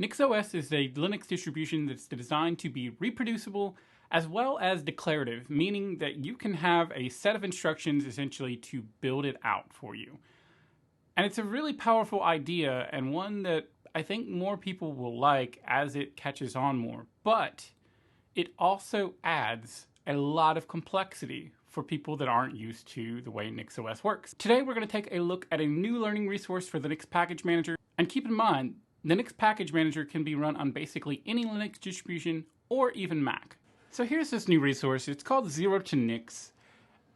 NixOS is a Linux distribution that's designed to be reproducible as well as declarative, meaning that you can have a set of instructions essentially to build it out for you. And it's a really powerful idea and one that I think more people will like as it catches on more. But it also adds a lot of complexity for people that aren't used to the way NixOS works. Today we're going to take a look at a new learning resource for the Nix Package Manager. And keep in mind, the Nix Package Manager can be run on basically any Linux distribution or even Mac. So here's this new resource. It's called Zero to Nix.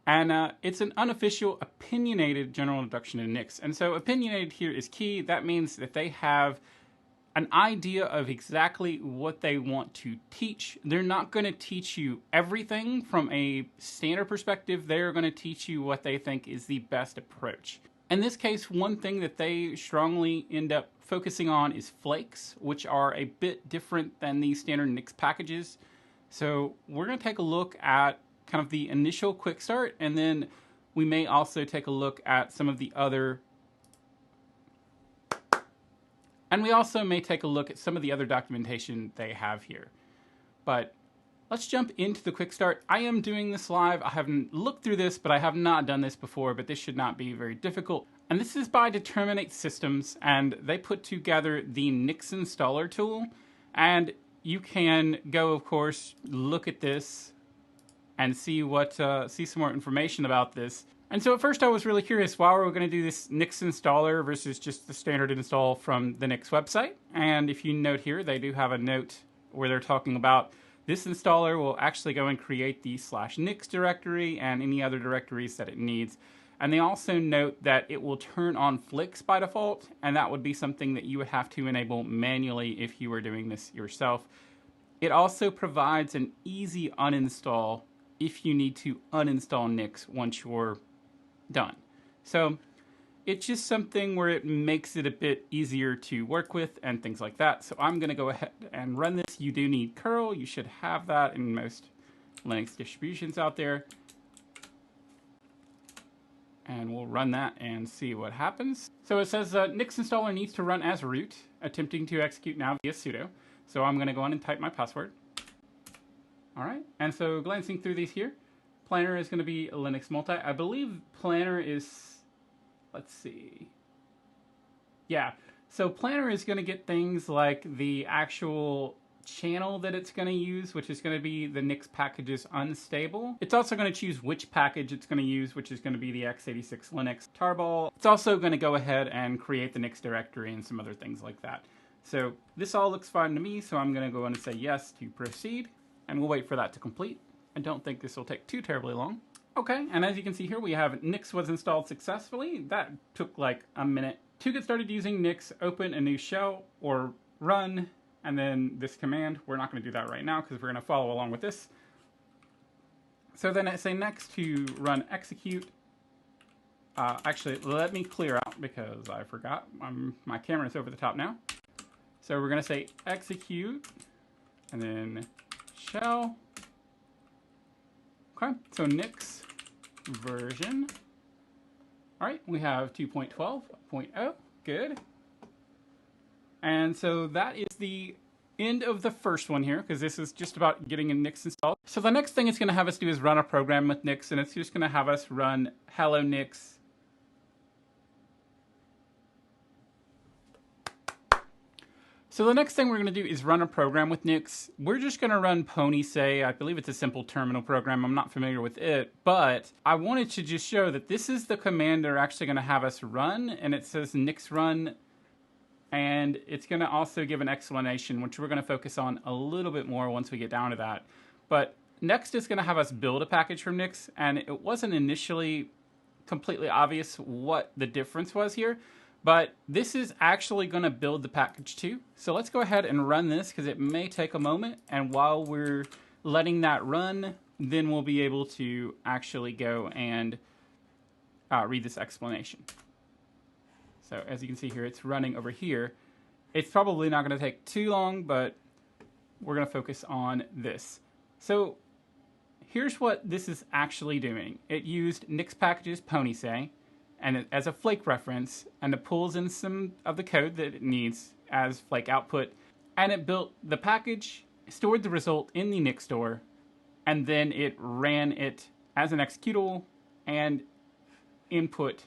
And it's an unofficial, opinionated general introduction to Nix. And so opinionated here is key. That means that they have an idea of exactly what they want to teach. They're not going to teach you everything from a standard perspective. They're going to teach you what they think is the best approach. In this case, one thing that they strongly end up focusing on is flakes, which are a bit different than the standard Nix packages. So we're going to take a look at kind of the initial quick start, and then we may also take a look at some of the other, and we also may take a look at some of the other documentation they have here. But let's jump into the quick start. I am doing this live. I haven't looked through this, but I have not done this before, but this should not be very difficult. And this is by Determinate Systems, and they put together the Nix installer tool. And you can go, of course, look at this and see some more information about this. And so at first I was really curious, why were we going to do this Nix installer versus just the standard install from the Nix website? And if you note here, they do have a note where they're talking about this installer will actually go and create the /nix directory and any other directories that it needs. And they also note that it will turn on flakes by default, and that would be something that you would have to enable manually if you were doing this yourself. It also provides an easy uninstall if you need to uninstall Nix once you're done. So it's just something where it makes it a bit easier to work with and things like that. So I'm going to go ahead and run this. You do need curl. You should have that in most Linux distributions out there. And we'll run that and see what happens. So it says Nix installer needs to run as root, attempting to execute now via sudo. So I'm going to go on and type my password. All right, and so glancing through these here, Planner is going to be a Linux multi. I believe Planner is, let's see. Yeah, so Planner is going to get things like the actual channel that it's going to use, which is going to be the Nix Packages Unstable. It's also going to choose which package it's going to use, which is going to be the x86 Linux tarball. It's also going to go ahead and create the Nix directory and some other things like that. So this all looks fine to me, so I'm going to go on and say yes to proceed. And we'll wait for that to complete. I don't think this will take too terribly long. Okay, and as you can see here, we have Nix was installed successfully. That took like a minute. To get started using Nix, open a new shell or run, and then this command. We're not going to do that right now because we're going to follow along with this. So then I say next to run execute. Actually, let me clear out because I forgot. My camera's over the top now. So we're going to say execute, and then shell. Okay, so Nix version. All right, we have 2.12.0, good. And so that is the end of the first one here, because this is just about getting a Nix installed. So the next thing it's going to have us do is run a program with Nix, and it's just going to have us run hello Nix. So the next thing we're going to do is run a program with Nix. We're just going to run pony-say. I believe it's a simple terminal program. I'm not familiar with it, but I wanted to just show that this is the command they're actually going to have us run, and it says Nix run, and it's going to also give an explanation, which we're going to focus on a little bit more once we get down to that. But next is going to have us build a package from Nix, and it wasn't initially completely obvious what the difference was here. But this is actually going to build the package too. So let's go ahead and run this because it may take a moment. And while we're letting that run, then we'll be able to actually go and read this explanation. So as you can see here, it's running over here. It's probably not going to take too long, but we're going to focus on this. So here's what this is actually doing. It used Nix packages pony-say and as a flake reference, and it pulls in some of the code that it needs as flake output. and it built the package, stored the result in the Nix store, and then it ran it as an executable and input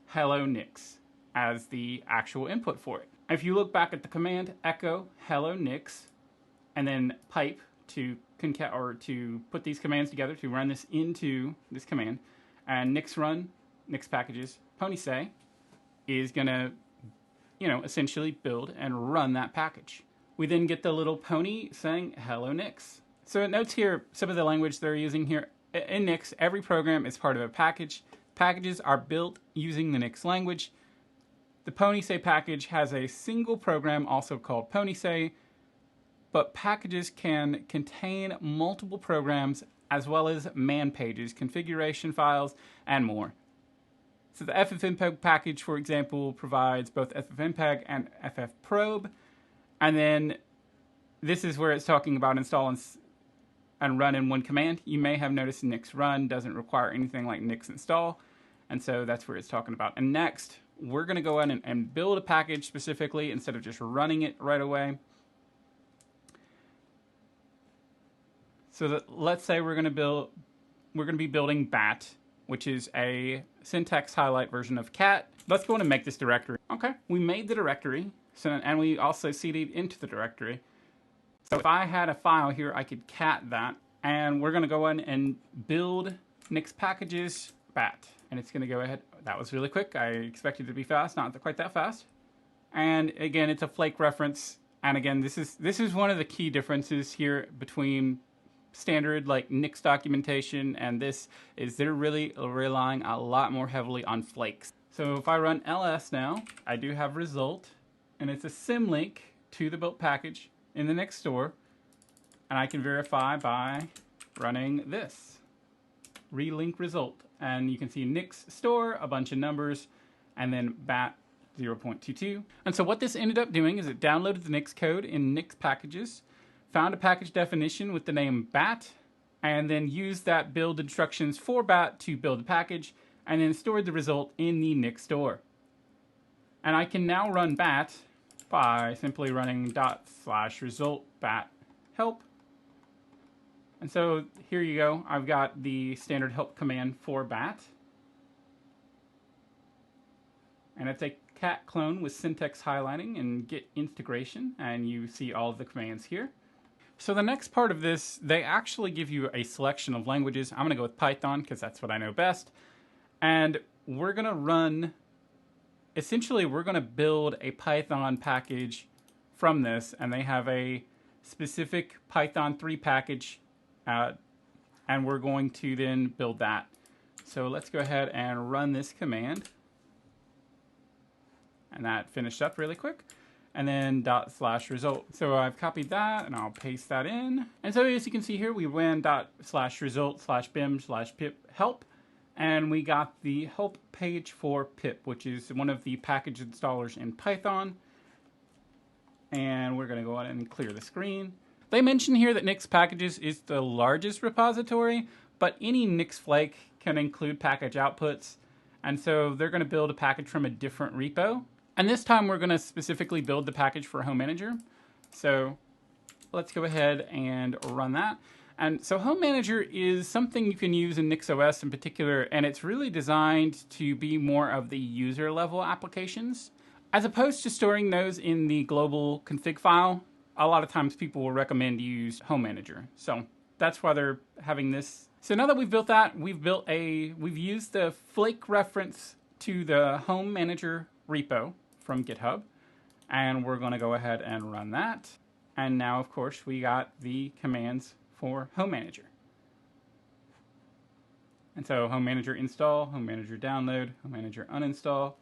hello Nix as the actual input for it. If you look back at the command echo hello Nix and then pipe to to put these commands together to run this into this command, and Nix run Nix packages pony say is gonna essentially build and run that package. We then get the little pony saying hello Nix. So it notes here some of the language they're using here. In Nix, every program is part of a package. Packages are built using the Nix language. The pony say package has a single program, also called pony say, but packages can contain multiple programs as well as man pages, configuration files, and more. So the ffmpeg package, for example, provides both ffmpeg and ffprobe. And then this is where it's talking about install and run in one command. You may have noticed Nix run doesn't require anything like Nix install. And so that's where it's talking about. And next, we're going to go in and build a package specifically instead of just running it right away. So that, let's say we're going to be building bat, which is a syntax highlight version of cat. Let's go in and make this directory. Okay, we made the directory, and we also cd'd into the directory. So if I had a file here, I could cat that, and we're going to go in and build Nix Packages bat. And it's going to go ahead. That was really quick. I expected it to be fast, not quite that fast. And again, it's a flake reference. And again, this is one of the key differences here between standard like Nix documentation and this is they're really relying a lot more heavily on flakes. So if I run ls now, I do have result, and it's a symlink to the built package in the Nix store, and I can verify by running this relink result, and you can see Nix store, a bunch of numbers, and then bat 0.22. And so what this ended up doing is it downloaded the Nix code in Nix Packages, found a package definition with the name bat, and then used that build instructions for bat to build a package, and then stored the result in the Nix store. And I can now run bat by simply running /result bat help. And so here you go. I've got the standard help command for bat. And it's a cat clone with syntax highlighting and git integration. And you see all of the commands here. So the next part of this, they actually give you a selection of languages. I'm going to go with Python because that's what I know best. And we're going to run, essentially we're going to build a Python package from this. And they have a specific Python 3 package. And we're going to then build that. So let's go ahead and run this command. And that finished up really quick. And then /result. So I've copied that and I'll paste that in. And so as you can see here, we ran /result/bim/pip help. And we got the help page for pip, which is one of the package installers in Python. And we're going to go ahead and clear the screen. They mention here that Nix Packages is the largest repository, but any Nix flake can include package outputs. And so they're going to build a package from a different repo. And this time we're going to specifically build the package for Home Manager. So let's go ahead and run that. And so Home Manager is something you can use in NixOS in particular, and it's really designed to be more of the user level applications. As opposed to storing those in the global config file, a lot of times people will recommend you use Home Manager. So that's why they're having this. So now that we've built that, we've used the flake reference to the Home Manager repo from GitHub, and we're going to go ahead and run that. And now, of course, we got the commands for Home Manager. And so Home Manager install, Home Manager download, Home Manager uninstall.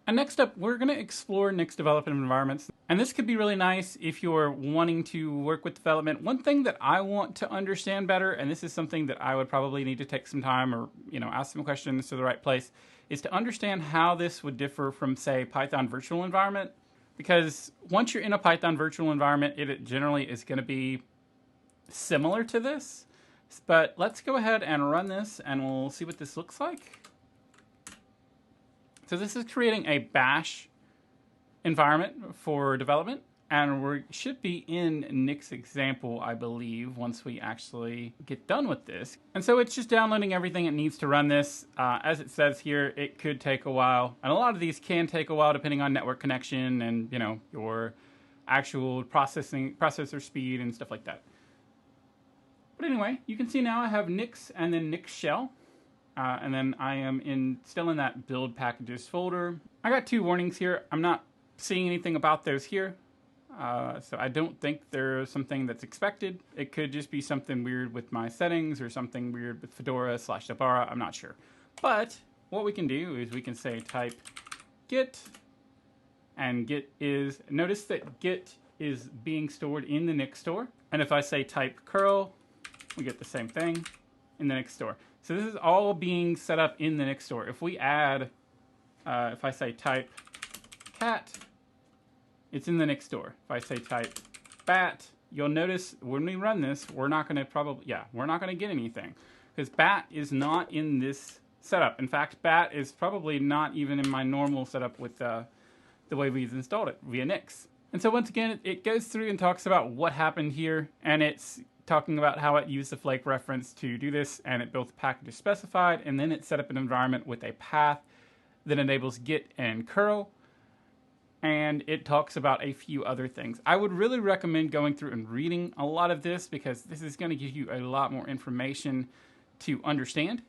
And next up, we're going to explore Nix development environments. And this could be really nice if you're wanting to work with development. One thing that I want to understand better, and this is something that I would probably need to take some time or ask some questions to the right place, is to understand how this would differ from, say, Python virtual environment. Because once you're in a Python virtual environment, it generally is going to be similar to this. But let's go ahead and run this, and we'll see what this looks like. So this is creating a bash environment for development. and we should be in Nix example, I believe, once we actually get done with this. And so it's just downloading everything it needs to run this. As it says here, it could take a while, and a lot of these can take a while depending on network connection and, you know, your actual processor speed and stuff like that. But anyway, you can see now I have Nix and then Nix shell. And then I am still in that build packages folder. I got 2 warnings here. I'm not seeing anything about those here. So I don't think there's something that's expected. It could just be something weird with my settings or something weird with Fedora / Deborah. I'm not sure. But what we can do is we can say type git, and git is, notice that git is being stored in the Nix store. And if I say type curl, we get the same thing in the Nix store. So this is all being set up in the Nix store. If we add, if I say type cat, it's in the Nix store. If I say type bat, you'll notice when we run this, we're not going to we're not going to get anything because bat is not in this setup. In fact, bat is probably not even in my normal setup with the way we've installed it via Nix. And so once again, it goes through and talks about what happened here, and it's talking about how it used the flake reference to do this, and it built the packages specified, and then it set up an environment with a path that enables git and curl, and it talks about a few other things. I would really recommend going through and reading a lot of this because this is going to give you a lot more information to understand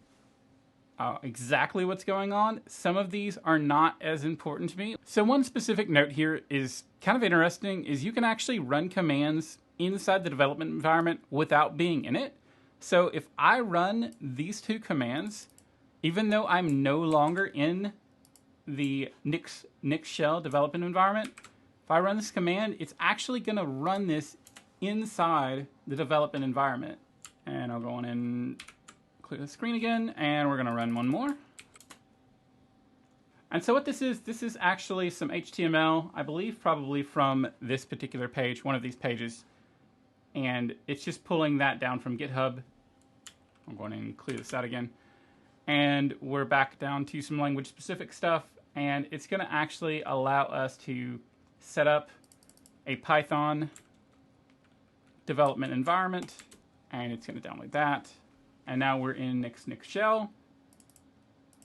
exactly what's going on. Some of these are not as important to me. So one specific note here is kind of interesting, is you can actually run commands inside the development environment without being in it. So if I run these 2 commands, even though I'm no longer in the Nix shell development environment, if I run this command, it's actually going to run this inside the development environment. And I'll go on and clear the screen again, and we're going to run one more. And so what this is actually some HTML, I believe probably from this particular page, one of these pages. And it's just pulling that down from GitHub. I'm going to clear this out again. And we're back down to some language specific stuff. And it's going to actually allow us to set up a Python development environment. And it's going to download that. And now we're in Nix shell.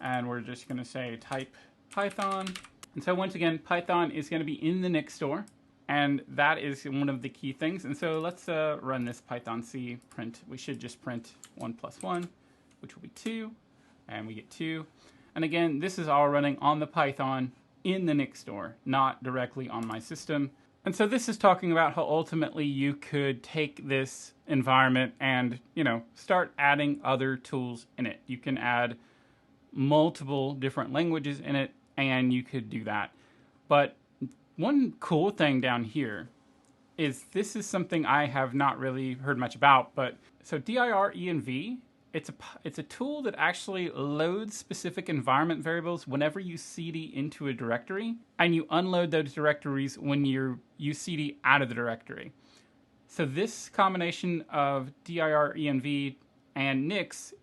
And we're just going to say type Python. And so once again, Python is going to be in the Nix store. And that is one of the key things. And so let's run this Python C print. We should just print 1 + 1, which will be 2. And we get 2. And again, this is all running on the Python in the Nix store, not directly on my system. And so this is talking about how ultimately you could take this environment and, you know, start adding other tools in it. You can add multiple different languages in it, and you could do that. But one cool thing down here is this is something I have not really heard much about, but so direnv, it's a tool that actually loads specific environment variables whenever you cd into a directory, and you unload those directories when you cd out of the directory. So this combination of direnv and Nix,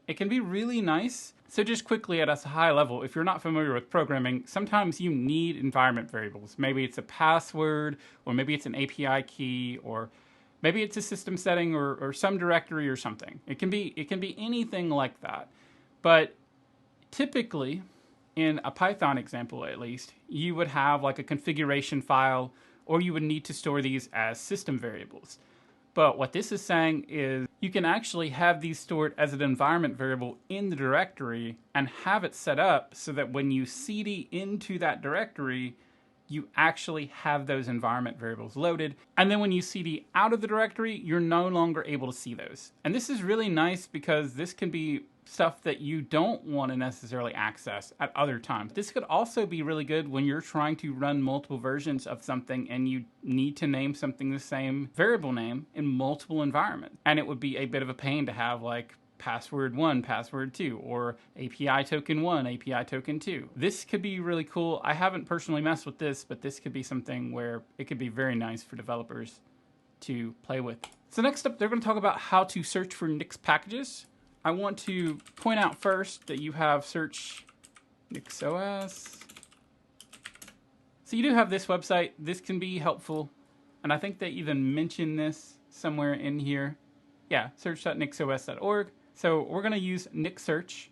it can be really nice. So just quickly at a high level, if you're not familiar with programming, sometimes you need environment variables. Maybe it's a password, or maybe it's an API key, or maybe it's a system setting or some directory or something. It can be anything like that. But typically, in a Python example at least, you would have like a configuration file, or you would need to store these as system variables. But what this is saying is you can actually have these stored as an environment variable in the directory and have it set up so that when you cd into that directory, you actually have those environment variables loaded. And then when you cd out of the directory, you're no longer able to see those. And this is really nice because this can be stuff that you don't want to necessarily access at other times. This could also be really good when you're trying to run multiple versions of something and you need to name something the same variable name in multiple environments. And it would be a bit of a pain to have like password 1, password 2, or API token 1, API token 2. This could be really cool. I haven't personally messed with this, but this could be something where it could be very nice for developers to play with. So next up, they're going to talk about how to search for Nix packages. I want to point out first that you have search NixOS. So you do have this website. This can be helpful And I think they even mention this somewhere in here. Yeah, search.nixos.org. So we're going to use Nix search,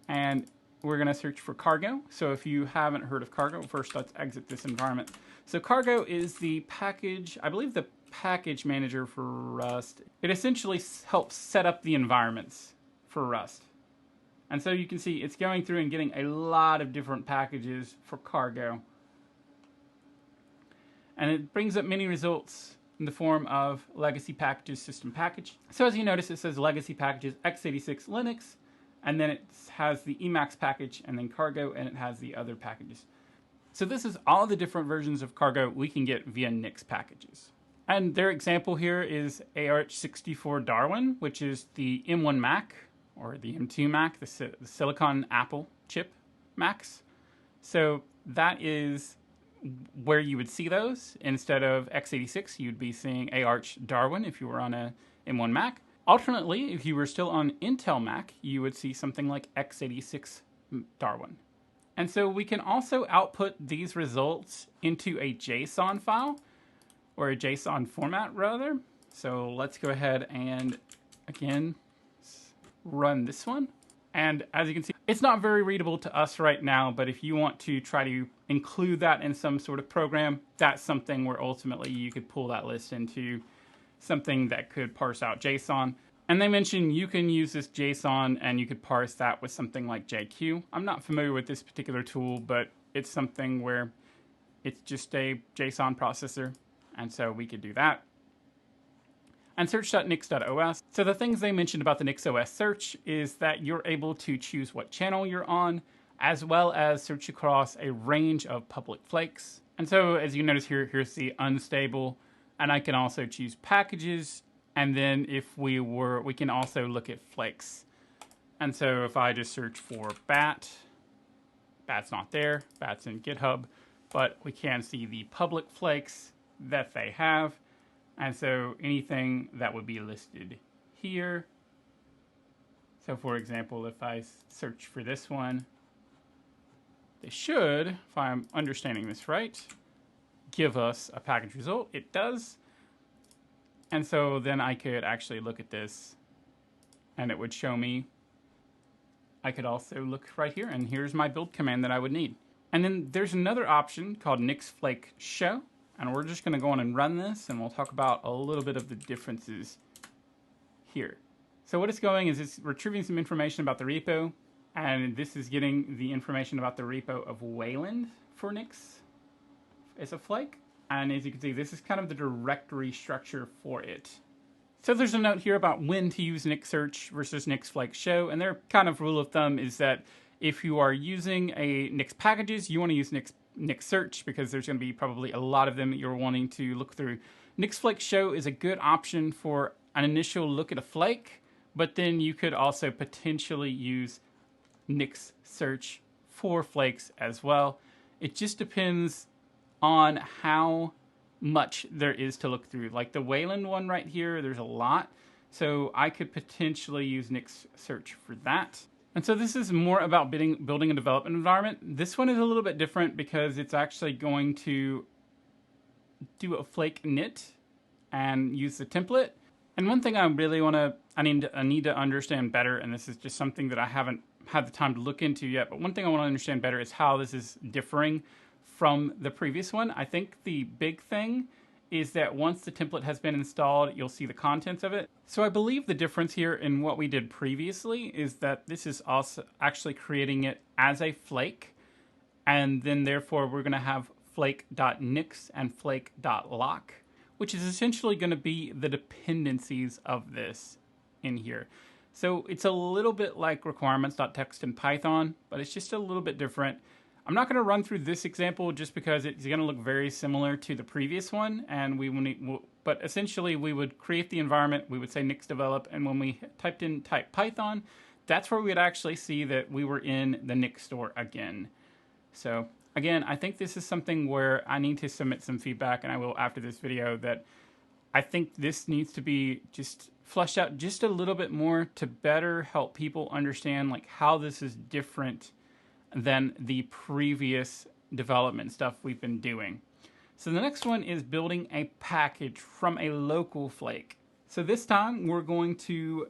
and we're going to search for cargo. So if you haven't heard of cargo, first let's exit this environment. So cargo is the package, I believe the package manager for Rust. It essentially helps set up the environments for Rust. And so you can see it's going through and getting a lot of different packages for cargo. And it brings up many results in the form of legacy packages, system package. So as you notice, it says legacy packages x86 Linux, and then it has the Emacs package, and then cargo, and it has the other packages. So this is all the different versions of cargo we can get via Nix packages. And their example here is ARch64 Darwin, which is the M1 Mac, or the M2 Mac, the Silicon Apple chip Macs. So that is where you would see those. Instead of x86, you'd be seeing Arch Darwin if you were on a M1 Mac. Alternately, if you were still on Intel Mac, you would see something like x86 Darwin. And so we can also output these results into a JSON file, or a JSON format rather. So let's go ahead and again run this one. And as you can see, it's not very readable to us right now, but if you want to try to include that in some sort of program, that's something where ultimately you could pull that list into something that could parse out JSON. And they mentioned you can use this JSON and you could parse that with something like JQ. I'm not familiar with this particular tool, but it's something where it's just a JSON processor. And so we could do that. And search.nix.os. So the things they mentioned about the NixOS search is that you're able to choose what channel you're on, as well as search across a range of public flakes. And so as you notice here, here's the unstable, and I can also choose packages. And then if we can also look at flakes. And so if I just search for bat, bat's not there, bat's in GitHub, but we can see the public flakes that they have. And so anything that would be listed here. So for example, if I search for this one, they should, if I'm understanding this right, give us a package result. It does. And so then I could actually look at this and it would show me. I could also look right here, and here's my build command that I would need. And then there's another option called Nix Flake Show. And we're just going to go on and run this, and we'll talk about a little bit of the differences here. So what it's going is it's retrieving some information about the repo, and this is getting the information about the repo of Wayland for Nix as a flake. And as you can see, this is kind of the directory structure for it. So there's a note here about when to use Nix Search versus Nix Flake Show, and their kind of rule of thumb is that if you are using a Nix packages, you want to use Nix Search because there's going to be probably a lot of them that you're wanting to look through. Nix Flake Show is a good option for an initial look at a flake, but then you could also potentially use Nix Search for flakes as well. It just depends on how much there is to look through. Like the Wayland one right here, there's a lot. So I could potentially use Nix Search for that. And so this is more about building a development environment. This one is a little bit different because it's actually going to do a flake init and use the template. And one thing I really I need to understand better, and this is just something that I haven't had the time to look into yet, but one thing I want to understand better is how this is differing from the previous one. I think the big thing is that once the template has been installed, you'll see the contents of it. So I believe the difference here in what we did previously is that this is also actually creating it as a flake, and then therefore we're going to have flake.nix and flake.lock, which is essentially going to be the dependencies of this in here. So it's a little bit like requirements.txt in Python, but it's just a little bit different. I'm not going to run through this example just because it's going to look very similar to the previous one, and but essentially we would create the environment, we would say Nix develop, and when we type Python, that's where we would actually see that we were in the Nix store again. So again, I think this is something where I need to submit some feedback, and I will after this video, that I think this needs to be just fleshed out just a little bit more to better help people understand like how this is different than the previous development stuff we've been doing. So the next one is building a package from a local flake. So this time we're going to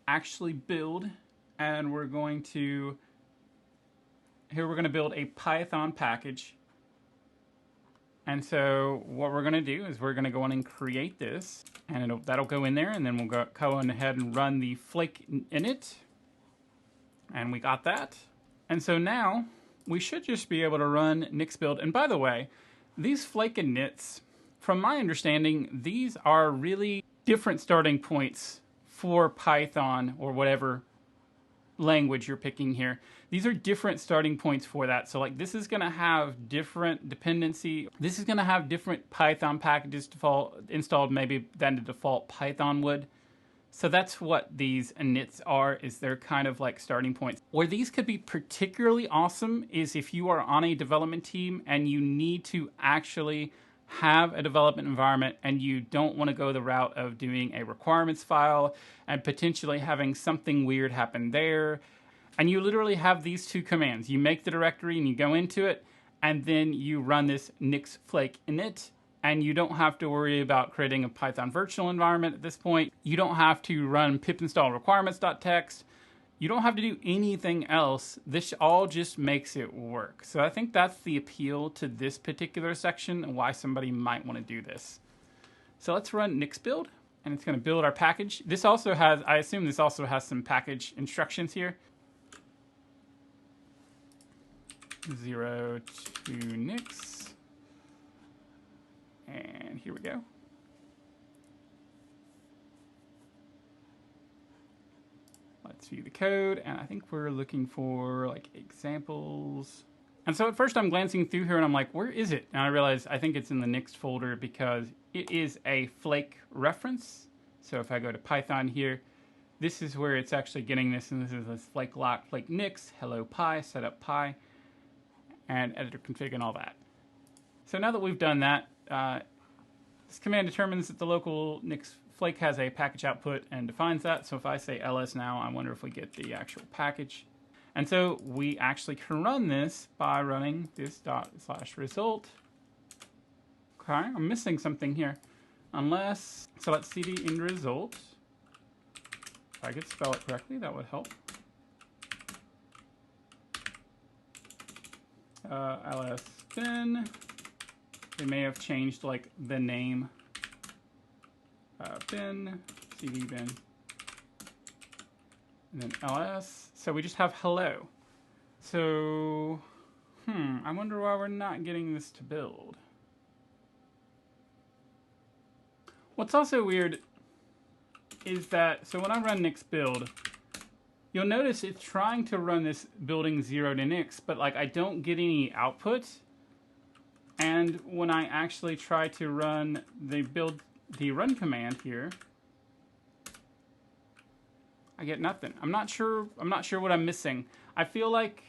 actually build, and we're going to build a Python package. And so what we're going to do is we're going to go in and create this, and that'll go in there, and then we'll go on ahead and run the flake init. And we got that. And so now we should just be able to run Nix build. And by the way, these flake inits, from my understanding, these are really different starting points for Python or whatever language you're picking here. These are different starting points for that. So like this is going to have different dependency. This is going to have different Python packages installed maybe than the default Python would. So that's what these inits are, is they're kind of like starting points. Where these could be particularly awesome is if you are on a development team and you need to actually have a development environment and you don't want to go the route of doing a requirements file and potentially having something weird happen there. And you literally have these two commands. You make the directory and you go into it, and then you run this Nix flake init. And you don't have to worry about creating a Python virtual environment at this point. You don't have to run pip install requirements.txt. You don't have to do anything else. This all just makes it work. So I think that's the appeal to this particular section and why somebody might want to do this. So let's run Nix build, and it's going to build our package. This also has, I assume this also has some package instructions here. 0 to Nix. And here we go. Let's view the code, and I think we're looking for like examples. And so at first I'm glancing through here and I'm like, where is it? And I realize I think it's in the Nix folder because it is a flake reference. So if I go to Python here, this is where it's actually getting this, and this is this flake lock, flake Nix, hello Py, setup Py, and editor config and all that. So now that we've done that, this command determines that the local Nix flake has a package output and defines that. So if I say ls now, I wonder if we get the actual package. And so we actually can run this by running this /result. Okay, I'm missing something here. Unless, so let's cd in result. If I could spell it correctly, that would help. ls bin. They may have changed like the name. Bin, cd bin, and then ls. So we just have hello. So, I wonder why we're not getting this to build. What's also weird is that, so when I run Nix build, you'll notice it's trying to run this building 0 to Nix, but like I don't get any output. And when I actually try to run the run command here, I get nothing. I'm not sure what I'm missing. I feel like,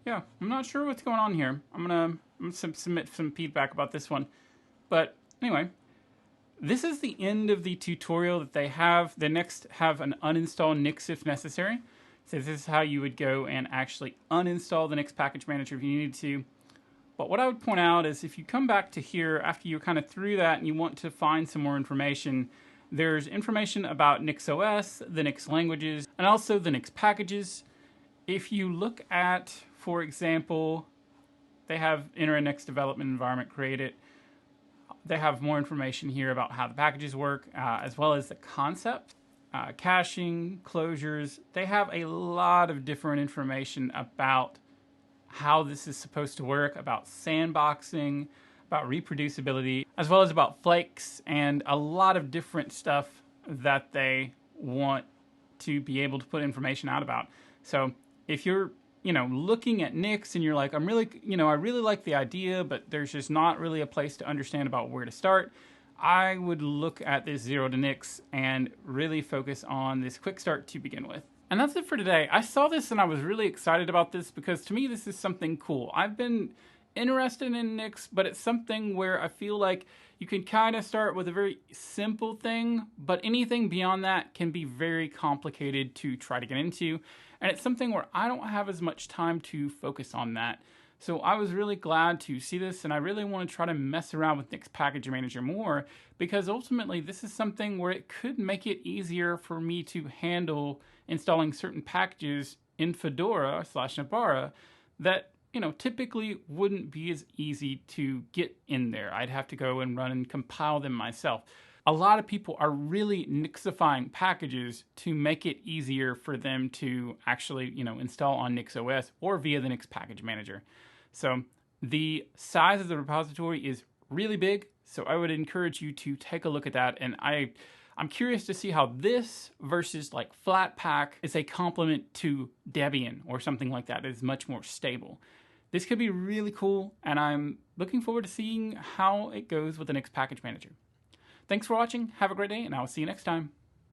yeah, I'm not sure what's going on here. I'm gonna submit some feedback about this one. But anyway, this is the end of the tutorial that they have. They next have an uninstall Nix if necessary. So this is how you would go and actually uninstall the Nix Package Manager if you needed to. But what I would point out is if you come back to here after you're kind of through that and you want to find some more information, there's information about NixOS, the Nix languages, and also the Nix packages. If you look at, for example, they have enter a Nix development environment, create it. They have more information here about how the packages work, as well as the concept. Caching, closures, they have a lot of different information about how this is supposed to work, about sandboxing, about reproducibility, as well as about flakes, and a lot of different stuff that they want to be able to put information out about. So if you're, looking at Nix and you're like, I really like the idea, but there's just not really a place to understand about where to start, I would look at this 0 to Nix and really focus on this quick start to begin with. And that's it for today. I saw this and I was really excited about this because to me this is something cool. I've been interested in Nix, but it's something where I feel like you can kind of start with a very simple thing, but anything beyond that can be very complicated to try to get into. And it's something where I don't have as much time to focus on that. So I was really glad to see this, and I really want to try to mess around with Nix Package Manager more, because ultimately this is something where it could make it easier for me to handle installing certain packages in Fedora/Nabara that, typically wouldn't be as easy to get in there. I'd have to go and run and compile them myself. A lot of people are really Nixifying packages to make it easier for them to actually, install on NixOS or via the Nix Package Manager. So the size of the repository is really big, so I would encourage you to take a look at that. And I'm curious to see how this versus like Flatpak is a complement to Debian or something like that. It's much more stable. This could be really cool, and I'm looking forward to seeing how it goes with the Nix Package Manager. Thanks for watching, have a great day, and I'll see you next time.